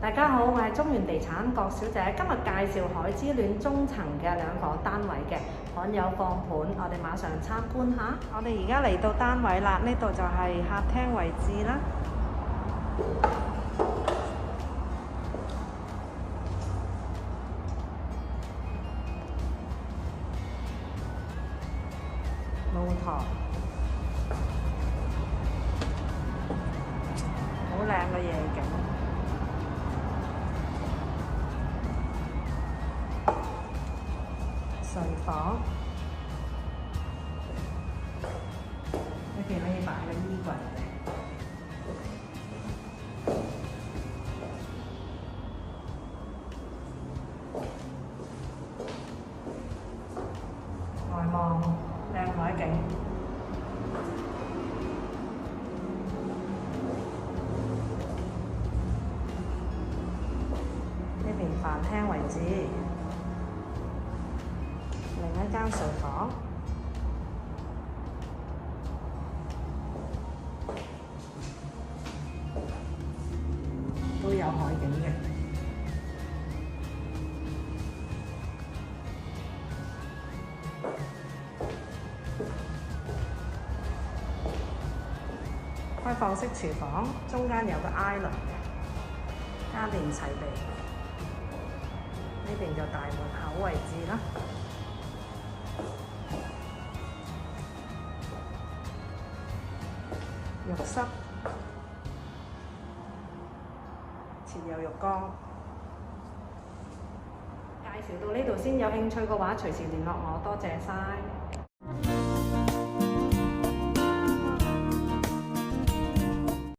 大家好，我係中原地產郭小姐，今日介紹海之戀中層嘅兩房單位嘅罕有放盤，我哋馬上參觀下。我哋而家嚟到單位啦，呢度就係客廳位置啦。露台，好靚嘅夜景。睡房，呢邊可以擺個衣櫃嘅。外望靚海景。呢邊飯廳位置。另一間睡房，都有海景嘅。開放式廚房，中間有個 island 嘅，家電齊備。呢邊就大門口位置啦。浴室設有浴缸。介紹到呢度先，有興趣嘅話隨時聯絡我，多謝晒。